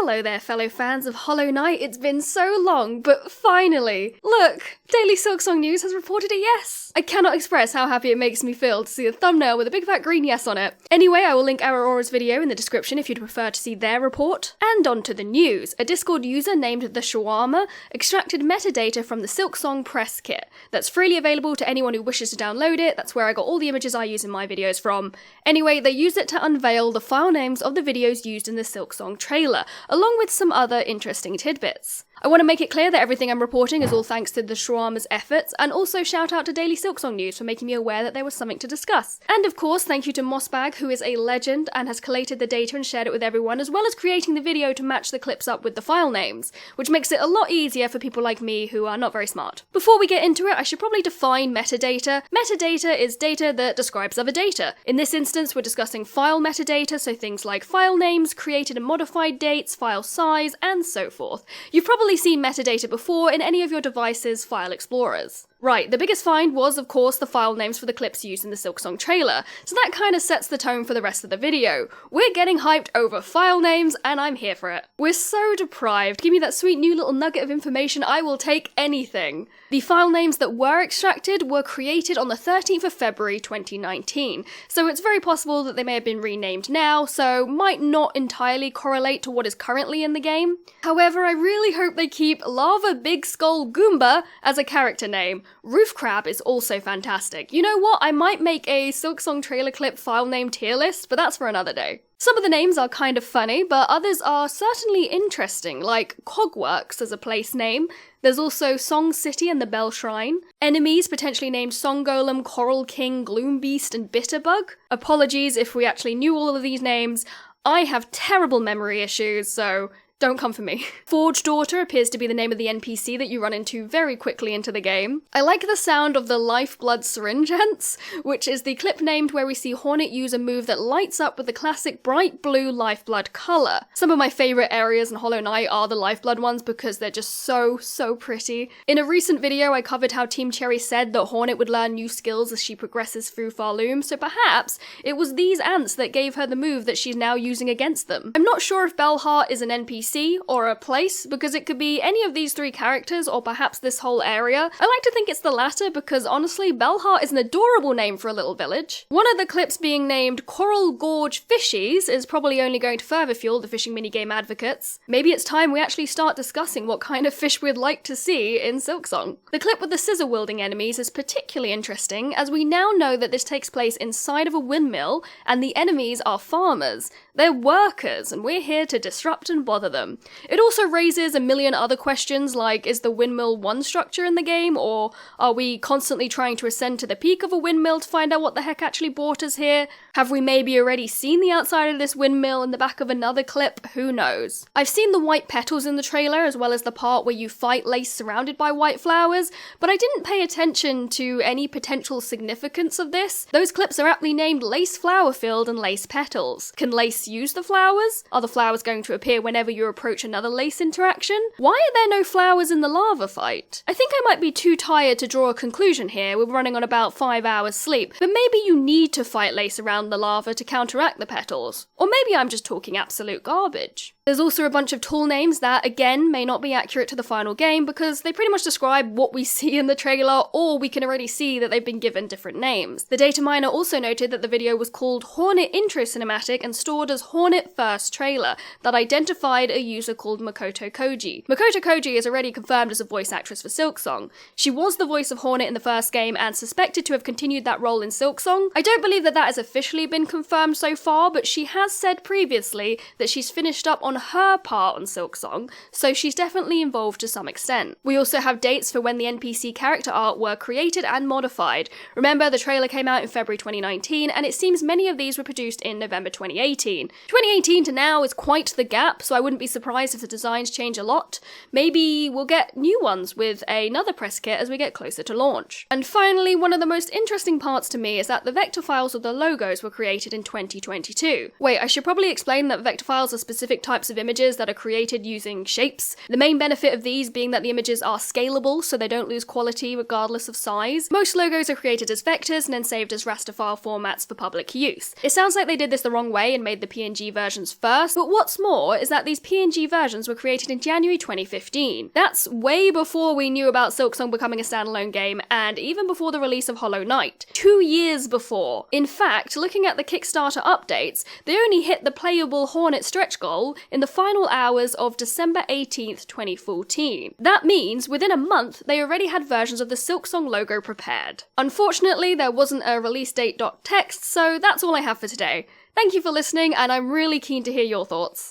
Hello there, fellow fans of Hollow Knight. It's been so long, but finally! Look! Daily Silksong News has reported a yes! I cannot express how happy it makes me feel to see a thumbnail with a big fat green yes on it. Anyway, I will link Aurora's video in the description if you'd prefer to see their report. And on to the news. A Discord user named the Shawarma extracted metadata from the Silksong press kit that's freely available to anyone who wishes to download it. That's where I got all the images I use in my videos from. Anyway, they used it to unveil the file names of the videos used in the Silksong trailer, along with some other interesting tidbits. I want to make it clear that everything I'm reporting is all thanks to the Shawarma's efforts, and also shout out to Daily Silksong News for making me aware that there was something to discuss. And of course, thank you to Mossbag, who is a legend and has collated the data and shared it with everyone, as well as creating the video to match the clips up with the file names, which makes it a lot easier for people like me who are not very smart. Before we get into it, I should probably define metadata. Metadata is data that describes other data. In this instance, we're discussing file metadata, so things like file names, created and modified dates, file size, and so forth. You've probably seen metadata before in any of your device's file explorers. Right, the biggest find was, of course, the file names for the clips used in the Silksong trailer, so that kind of sets the tone for the rest of the video. We're getting hyped over file names, and I'm here for it. We're so deprived. Give me that sweet new little nugget of information, I will take anything. The file names that were extracted were created on the 13th of February 2019, so it's very possible that they may have been renamed now, so might not entirely correlate to what is currently in the game. However, I really hope they keep Lava Big Skull Goomba as a character name. Roof Crab is also fantastic. You know what? I might make a Silksong trailer clip file name tier list, but that's for another day. Some of the names are kind of funny, but others are certainly interesting, like Cogworks as a place name. There's also Song City and the Bell Shrine. Enemies potentially named Song Golem, Coral King, Gloom Beast, and Bitterbug. Apologies if we actually knew all of these names. I have terrible memory issues, so don't come for me. Forge Daughter appears to be the name of the NPC that you run into very quickly into the game. I like the sound of the Lifeblood Syringe Ants, which is the clip named where we see Hornet use a move that lights up with the classic bright blue Lifeblood colour. Some of my favourite areas in Hollow Knight are the Lifeblood ones because they're just so pretty. In a recent video I covered how Team Cherry said that Hornet would learn new skills as she progresses through Farloom, so perhaps it was these ants that gave her the move that she's now using against them. I'm not sure if Bellheart is an NPC or a place, because it could be any of these three characters or perhaps this whole area. I like to think it's the latter because honestly, Bellheart is an adorable name for a little village. One of the clips being named Coral Gorge Fishies is probably only going to further fuel the fishing minigame advocates. Maybe it's time we actually start discussing what kind of fish we'd like to see in Silksong. The clip with the scissor-wielding enemies is particularly interesting as we now know that this takes place inside of a windmill and the enemies are farmers. They're workers and we're here to disrupt and bother them. It also raises a million other questions like, is the windmill one structure in the game, or are we constantly trying to ascend to the peak of a windmill to find out what the heck actually brought us here? Have we maybe already seen the outside of this windmill in the back of another clip? Who knows? I've seen the white petals in the trailer as well as the part where you fight Lace surrounded by white flowers, but I didn't pay attention to any potential significance of this. Those clips are aptly named Lace Flower Field and Lace Petals. Can Lace use the flowers? Are the flowers going to appear whenever you approach another Lace interaction? Why are there no flowers in the lava fight? I think I might be too tired to draw a conclusion here. We're running on about 5 hours sleep, but maybe you need to fight Lace around the lava to counteract the petals. Or maybe I'm just talking absolute garbage. There's also a bunch of tool names that, again, may not be accurate to the final game because they pretty much describe what we see in the trailer, or we can already see that they've been given different names. The data miner also noted that the video was called Hornet Intro Cinematic and stored as Hornet First Trailer that identified a user called Makoto Koji. Makoto Koji is already confirmed as a voice actress for Silksong. She was the voice of Hornet in the first game and suspected to have continued that role in Silksong. I don't believe that has officially been confirmed so far, but she has said previously that she's finished up on her part on Silksong, so she's definitely involved to some extent. We also have dates for when the NPC character art were created and modified. Remember, the trailer came out in February 2019, and it seems many of these were produced in November 2018. 2018 to now is quite the gap, so I wouldn't be surprised if the designs change a lot. Maybe we'll get new ones with another press kit as we get closer to launch. And finally, one of the most interesting parts to me is that the vector files of the logos were created in 2022. Wait, I should probably explain that vector files are specific types types of images that are created using shapes. The main benefit of these being that the images are scalable, so they don't lose quality regardless of size. Most logos are created as vectors and then saved as raster file formats for public use. It sounds like they did this the wrong way and made the PNG versions first, but what's more is that these PNG versions were created in January 2015. That's way before we knew about Silksong becoming a standalone game, and even before the release of Hollow Knight. 2 years before. In fact, looking at the Kickstarter updates, they only hit the playable Hornet stretch goal in the final hours of December 18th, 2014. That means within a month, they already had versions of the Silksong logo prepared. Unfortunately, there wasn't a release date.txt, so that's all I have for today. Thank you for listening, and I'm really keen to hear your thoughts.